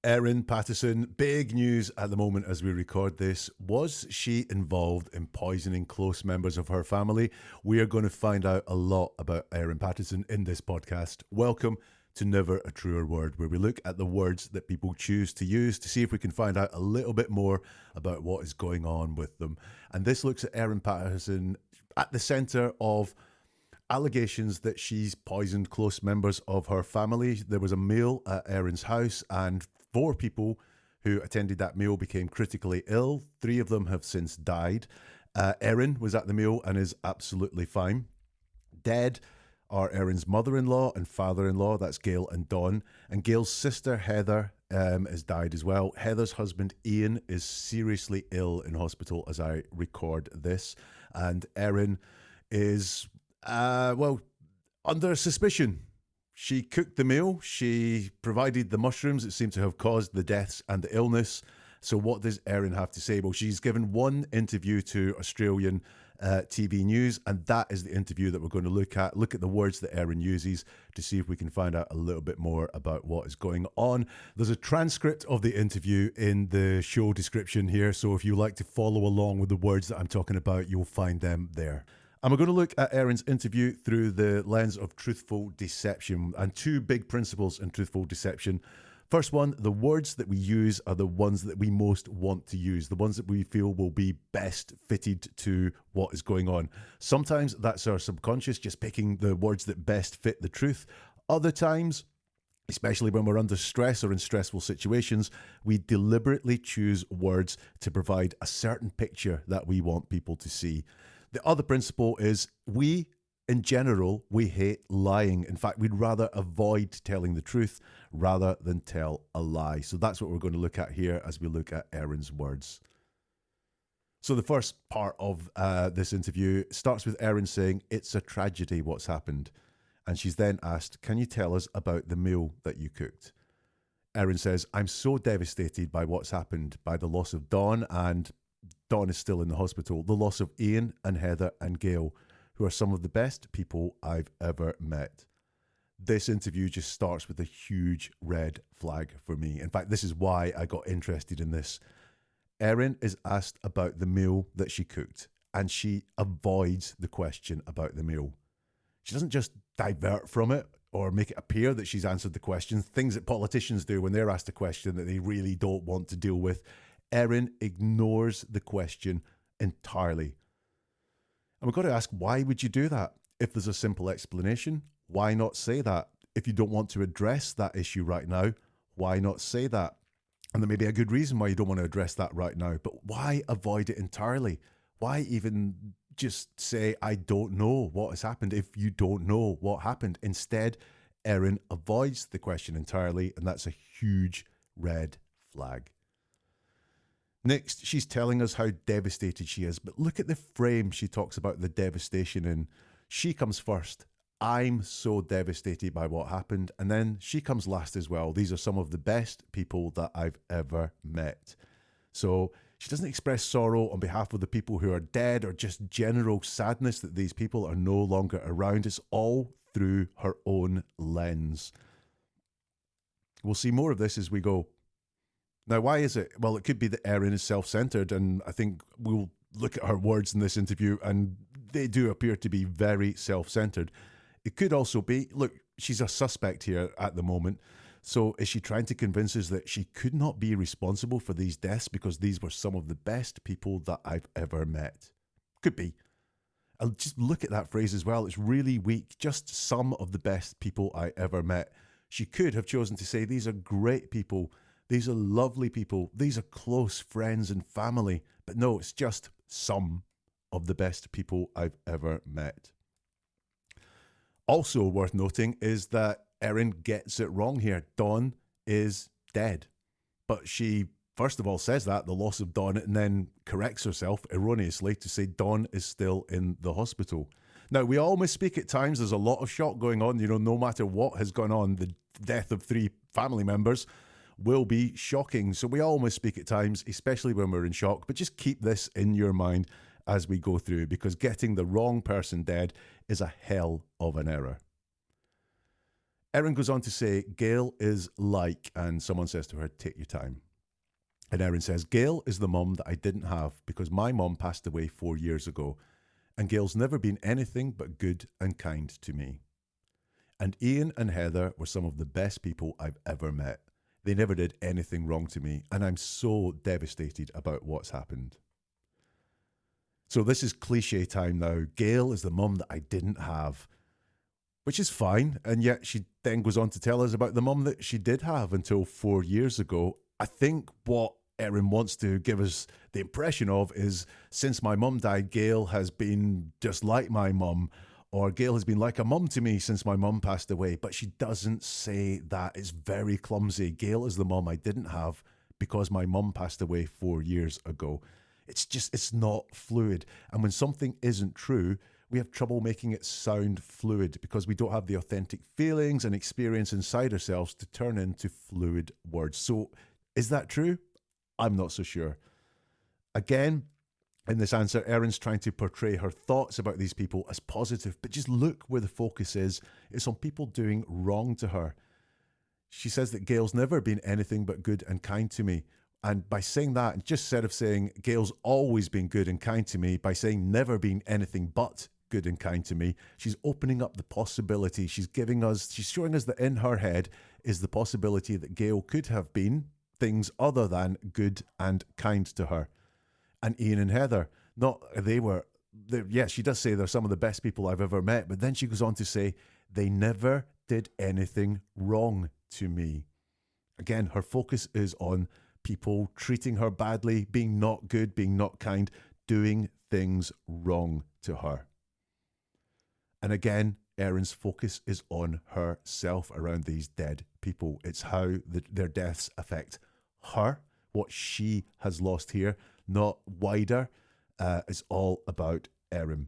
Erin Patterson, big news at the moment as we record this. Was she involved in poisoning close members of her family? We are going to find out a lot about Erin Patterson in this podcast. Welcome to Never a Truer Word, where we look at the words that people choose to use to see if we can find out a little bit more about what is going on with them. And this looks at Erin Patterson at the centre of allegations that she's poisoned close members of her family. There was a meal at Erin's house and 4 people who attended that meal became critically ill. 3 of them have since died. Erin was at the meal and is absolutely fine. Dead are Erin's mother-in-law and father-in-law, that's Gail and Dawn. And Gail's sister, Heather, has died as well. Heather's husband, Ian, is seriously ill in hospital as I record this. And Erin is, under suspicion. She cooked the meal. She provided the mushrooms that seem to have caused the deaths and the illness. So what does Erin have to say? Well, she's given one interview to Australian TV News, and that is the interview that we're going to look at. Look at the words that Erin uses to see if we can find out a little bit more about what is going on. There's a transcript of the interview in the show description here, so if you like to follow along with the words that I'm talking about, you'll find them there. And we're going to look at Erin's interview through the lens of truthful deception and 2 big principles in truthful deception. First one, the words that we use are the ones that we most want to use, the ones that we feel will be best fitted to what is going on. Sometimes that's our subconscious, just picking the words that best fit the truth. Other times, especially when we're under stress or in stressful situations, we deliberately choose words to provide a certain picture that we want people to see. The other principle is in general, we hate lying. In fact, we'd rather avoid telling the truth rather than tell a lie. So that's what we're going to look at here as we look at Erin's words. So the first part of this interview starts with Erin saying, "It's a tragedy what's happened." And she's then asked, "Can you tell us about the meal that you cooked?" Erin says, "I'm so devastated by what's happened, by the loss of Dawn, and Dawn is still in the hospital, the loss of Ian and Heather and Gail, who are some of the best people I've ever met." This interview just starts with a huge red flag for me. In fact, this is why I got interested in this. Erin is asked about the meal that she cooked, and she avoids the question about the meal. She doesn't just divert from it or make it appear that she's answered the question, things that politicians do when they're asked a question that they really don't want to deal with. Erin ignores the question entirely. And we've got to ask, why would you do that? If there's a simple explanation, why not say that? If you don't want to address that issue right now, why not say that? And there may be a good reason why you don't want to address that right now, but why avoid it entirely? Why even just say, "I don't know what has happened," if you don't know what happened? Instead, Erin avoids the question entirely, and that's a huge red flag. Next, she's telling us how devastated she is, but look at the frame she talks about the devastation in. She comes first. "I'm so devastated by what happened." And then she comes last as well. "These are some of the best people that I've ever met." So she doesn't express sorrow on behalf of the people who are dead or just general sadness that these people are no longer around. It's all through her own lens. We'll see more of this as we go. Now, why is it? Well, it could be that Erin is self-centered, and I think we'll look at her words in this interview, and they do appear to be very self-centered. It could also be, look, she's a suspect here at the moment, so is she trying to convince us that she could not be responsible for these deaths because these were some of the best people that I've ever met? Could be. I'll just look at that phrase as well. It's really weak. Just some of the best people I ever met. She could have chosen to say, "These are great people. These are lovely people. These are close friends and family." But no, it's just some of the best people I've ever met. Also worth noting is that Erin gets it wrong here. Dawn is dead. But she, first of all, says that, the loss of Dawn, and then corrects herself erroneously to say Dawn is still in the hospital. Now, we all misspeak at times. There's a lot of shock going on. No matter what has gone on, the death of 3 family members will be shocking. So we all misspeak at times, especially when we're in shock. But just keep this in your mind as we go through, because getting the wrong person dead is a hell of an error. Erin goes on to say, Gail is like, and someone says to her, take your time. And Erin says, Gail is the mum that I didn't have because my mum passed away 4 years ago. And Gail's never been anything but good and kind to me. And Ian and Heather were some of the best people I've ever met. They never did anything wrong to me, and I'm so devastated about what's happened. So this is cliche time now. Gail is the mum that I didn't have, which is fine. And yet she then goes on to tell us about the mum that she did have until 4 years ago. I think what Erin wants to give us the impression of is, since my mum died, Gail has been just like my mum, or Gail has been like a mum to me since my mum passed away. But she doesn't say that. It's very clumsy. Gail is the mum I didn't have because my mum passed away 4 years ago. It's not fluid. And when something isn't true, we have trouble making it sound fluid because we don't have the authentic feelings and experience inside ourselves to turn into fluid words. So is that true? I'm not so sure. Again, in this answer, Erin's trying to portray her thoughts about these people as positive, but just look where the focus is. It's on people doing wrong to her. She says that Gail's never been anything but good and kind to me. And by saying that, instead of saying Gail's always been good and kind to me, by saying never been anything but good and kind to me, she's opening up the possibility. She's showing us that in her head is the possibility that Gail could have been things other than good and kind to her. And Ian and Heather, she does say they're some of the best people I've ever met, but then she goes on to say, they never did anything wrong to me. Again, her focus is on people treating her badly, being not good, being not kind, doing things wrong to her. And again, Erin's focus is on herself around these dead people. It's how their deaths affect her, what she has lost here, not wider. It's all about Erin.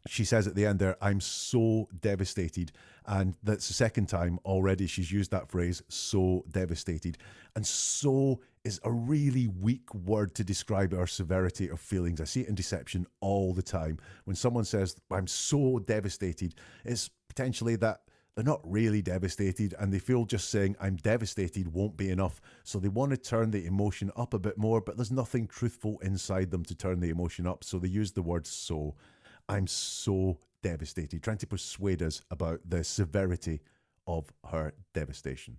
She says at the end there, I'm so devastated. And that's the second time already she's used that phrase, so devastated. And so is a really weak word to describe our severity of feelings. I see it in deception all the time. When someone says, I'm so devastated, it's potentially that they're not really devastated and they feel just saying, I'm devastated won't be enough. So they want to turn the emotion up a bit more, but there's nothing truthful inside them to turn the emotion up. So they use the word so. I'm so devastated, trying to persuade us about the severity of her devastation.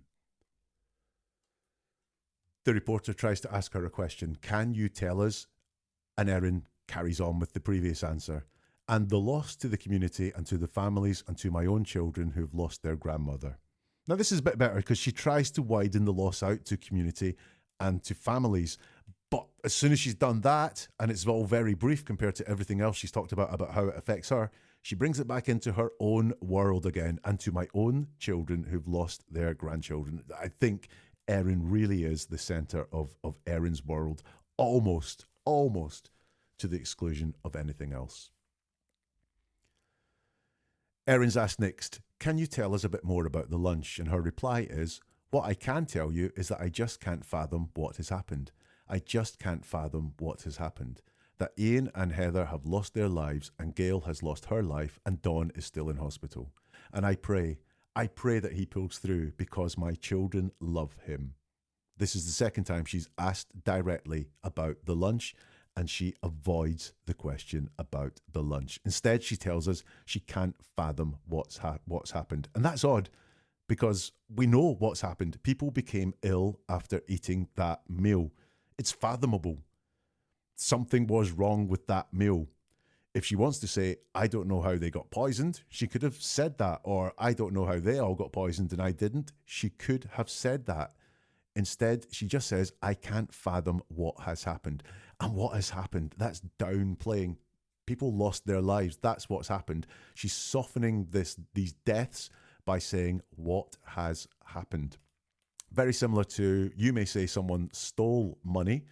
The reporter tries to ask her a question. Can you tell us? And Erin carries on with the previous answer. And the loss to the community and to the families and to my own children who've lost their grandmother. Now, this is a bit better because she tries to widen the loss out to community and to families. But as soon as she's done that, and it's all very brief compared to everything else she's talked about how it affects her, she brings it back into her own world again and to my own children who've lost their grandchildren. I think Erin really is the centre of Erin's world, almost to the exclusion of anything else. Erin's asked next, can you tell us a bit more about the lunch? And her reply is, what I can tell you is that I just can't fathom what has happened. I just can't fathom what has happened. That Ian and Heather have lost their lives and Gail has lost her life and Dawn is still in hospital. And I pray that he pulls through because my children love him. This is the second time she's asked directly about the lunch and she avoids the question about the lunch. Instead, she tells us she can't fathom what's happened. And that's odd because we know what's happened. People became ill after eating that meal. It's fathomable. Something was wrong with that meal. If she wants to say, I don't know how they got poisoned, she could have said that. Or I don't know how they all got poisoned and I didn't. She could have said that. Instead, she just says, I can't fathom what has happened. And what has happened? That's downplaying. People lost their lives. That's what's happened. She's softening these deaths by saying what has happened. Very similar to, you may say someone stole money.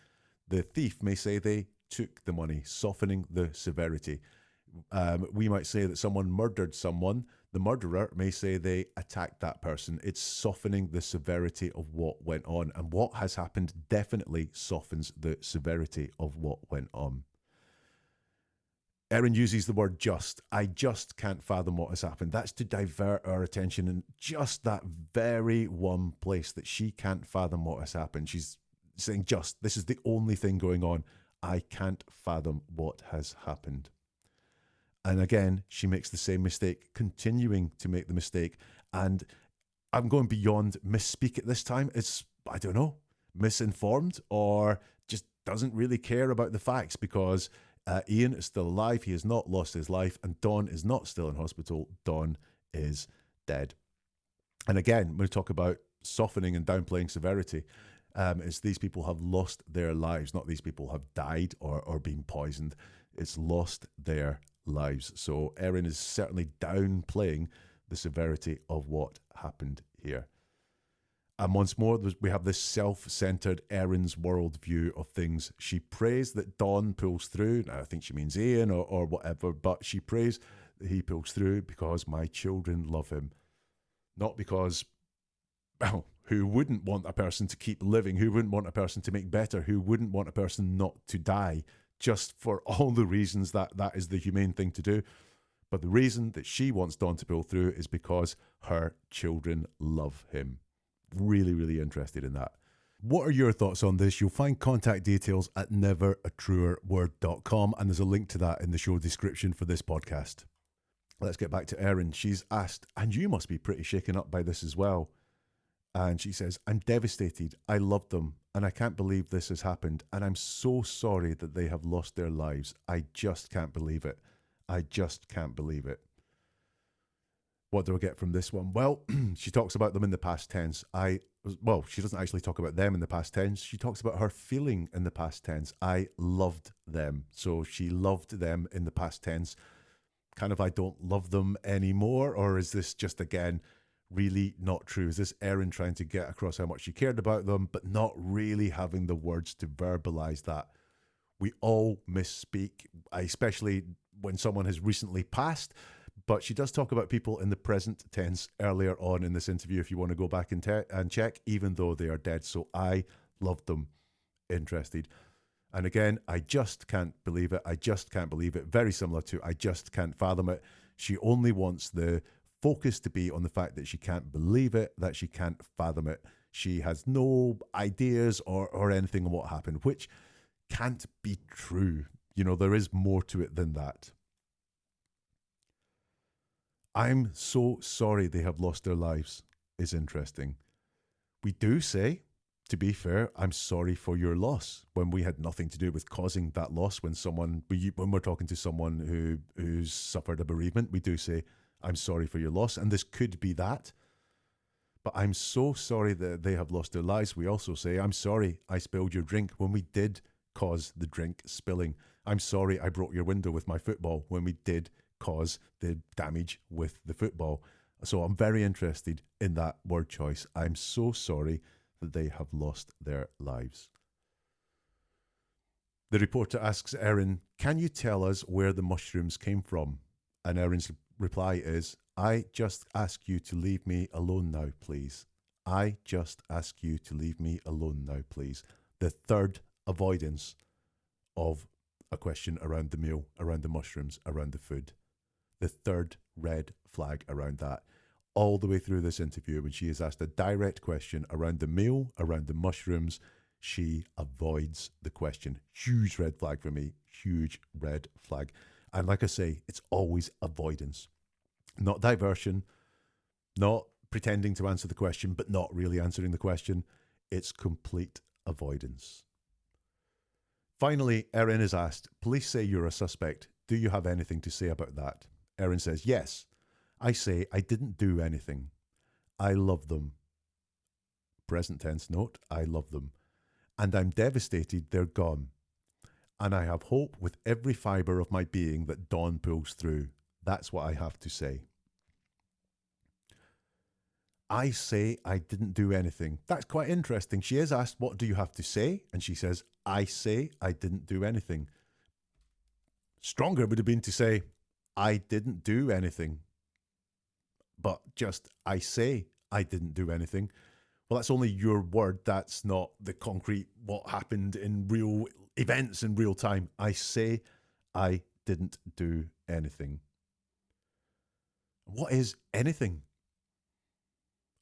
The thief may say they took the money, softening the severity. We might say that someone murdered someone. The murderer may say they attacked that person. It's softening the severity of what went on. And what has happened definitely softens the severity of what went on. Erin uses the word just. I just can't fathom what has happened. That's to divert our attention in just that very one place that she can't fathom what has happened. She's saying just, this is the only thing going on. I can't fathom what has happened. And again, she makes the same mistake, continuing to make the mistake. And I'm going beyond misspeak at this time. It's, I don't know, misinformed or just doesn't really care about the facts, because Ian is still alive. He has not lost his life. And Dawn is not still in hospital. Dawn is dead. And again, when we talk about softening and downplaying severity, it's these people have lost their lives, not these people have died or been poisoned. It's lost their lives. So Erin is certainly downplaying the severity of what happened here. And once more, we have this self-centered Erin's worldview of things. She prays that Dawn pulls through. Now, I think she means Ian or whatever, but she prays that he pulls through because my children love him. Not because, well, who wouldn't want a person to keep living? Who wouldn't want a person to make better? Who wouldn't want a person not to die? Just for all the reasons that is the humane thing to do. But the reason that she wants Dawn to pull through is because her children love him. Really, really interested in that. What are your thoughts on this? You'll find contact details at neveratruerword.com, and there's a link to that in the show description for this podcast. Let's get back to Erin. She's asked, and you must be pretty shaken up by this as well. And she says, I'm devastated. I love them, and I can't believe this has happened. And I'm so sorry that they have lost their lives. I just can't believe it. I just can't believe it. What do I get from this one? Well, she talks about them in the past tense. She doesn't actually talk about them in the past tense. She talks about her feeling in the past tense. I loved them. So she loved them in the past tense. Kind of, I don't love them anymore. Or is this just, again, really not true? Is this Erin trying to get across how much she cared about them, but not really having the words to verbalize that? We all misspeak, especially when someone has recently passed. But she does talk about people in the present tense earlier on in this interview, if you want to go back and check, even though they are dead. So I loved them. Interested. And again, I just can't believe it. I just can't believe it. Very similar to I just can't fathom it. She only wants the focus to be on the fact that she can't believe it, that she can't fathom it. She has no ideas or anything on what happened, which can't be true. You know, there is more to it than that. I'm so sorry they have lost their lives is interesting. We do say, to be fair, I'm sorry for your loss when we had nothing to do with causing that loss. When we're talking to someone who's suffered a bereavement, we do say, I'm sorry for your loss. And this could be that. But I'm so sorry that they have lost their lives. We also say, I'm sorry I spilled your drink when we did cause the drink spilling. I'm sorry I broke your window with my football when we did cause the damage with the football. So I'm very interested in that word choice. I'm so sorry that they have lost their lives. The reporter asks Erin, can you tell us where the mushrooms came from? And Erin's reply is, I just ask you to leave me alone now, please. I just ask you to leave me alone now, please. The third avoidance of a question around the meal, around the mushrooms, around the food. The third red flag around that. All the way through this interview, when she is asked a direct question around the meal, around the mushrooms, she avoids the question. Huge red flag for me. Huge red flag. And like I say, it's always avoidance. Not diversion, not pretending to answer the question, but not really answering the question. It's complete avoidance. Finally, Erin is asked, police say you're a suspect. Do you have anything to say about that? Erin says, yes. I say I didn't do anything. I love them. Present tense note, I love them. And I'm devastated they're gone. And I have hope with every fibre of my being that Dawn pulls through. That's what I have to say. I say I didn't do anything. That's quite interesting. She is asked, what do you have to say? And she says, I say I didn't do anything. Stronger would have been to say, I didn't do anything. But just, I say I didn't do anything. Well, that's only your word. That's not the concrete, what happened in real events in real time. I say I didn't do anything. What is anything?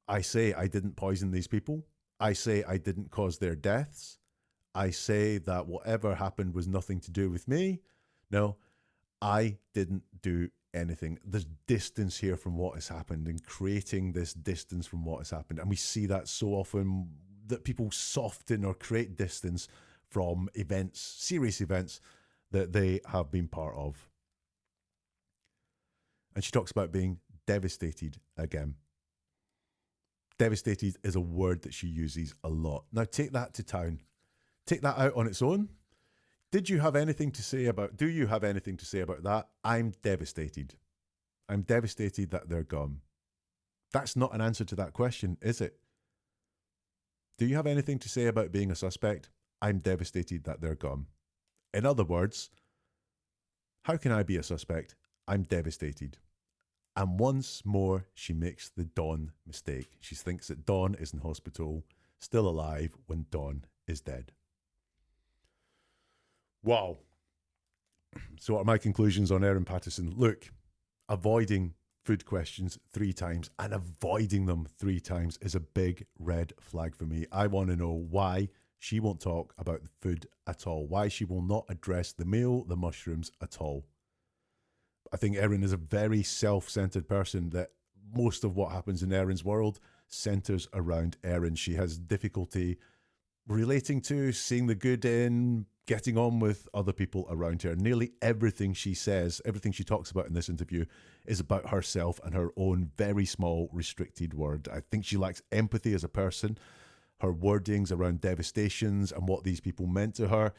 I say I didn't poison these people. I say I didn't cause their deaths. I say that whatever happened was nothing to do with me. No, I didn't do anything. There's distance here from what has happened, and creating this distance from what has happened. And we see that so often, that people soften or create distance from events, serious events that they have been part of. And she talks about being devastated again. Devastated is a word that she uses a lot. Now take that to town. Take that out on its own. Do you have anything to say about that? I'm devastated. I'm devastated that they're gone. That's not an answer to that question, is it? Do you have anything to say about being a suspect? I'm devastated that they're gone. In other words, how can I be a suspect? I'm devastated. And once more, she makes the Dawn mistake. She thinks that Dawn is in hospital, still alive, when Dawn is dead. Wow. So what are my conclusions on Erin Patterson? Look, avoiding food questions 3 times and avoiding them 3 times is a big red flag for me. I want to know why she won't talk about the food at all, why she will not address the meal, the mushrooms at all. I think Erin is a very self-centered person, that most of what happens in Erin's world centers around Erin. She has difficulty relating to, seeing the good in, getting on with other people around her. Nearly everything she says, everything she talks about in this interview is about herself and her own very small restricted world. I think she lacks empathy as a person. Her wordings around devastations and what these people meant to her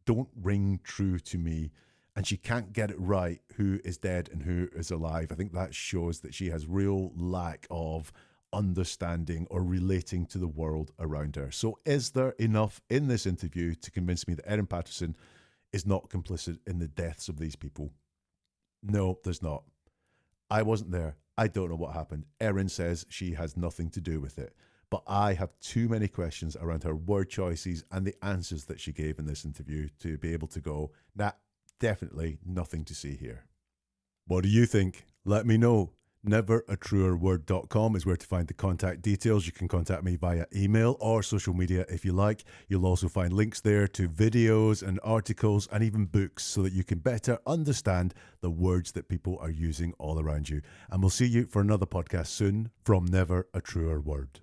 don't ring true to me. And she can't get it right who is dead and who is alive. I think that shows that she has real lack of understanding or relating to the world around her. So is there enough in this interview to convince me that Erin Patterson is not complicit in the deaths of these people? No, there's not. I wasn't there. I don't know what happened. Erin says she has nothing to do with it. But I have too many questions around her word choices and the answers that she gave in this interview to be able to go, nah, definitely nothing to see here. What do you think? Let me know. neveratruerword.com is where to find the contact details. You can contact me via email or social media if you like. You'll also find links there to videos and articles and even books so that you can better understand the words that people are using all around you. And we'll see you for another podcast soon from Never a Truer Word.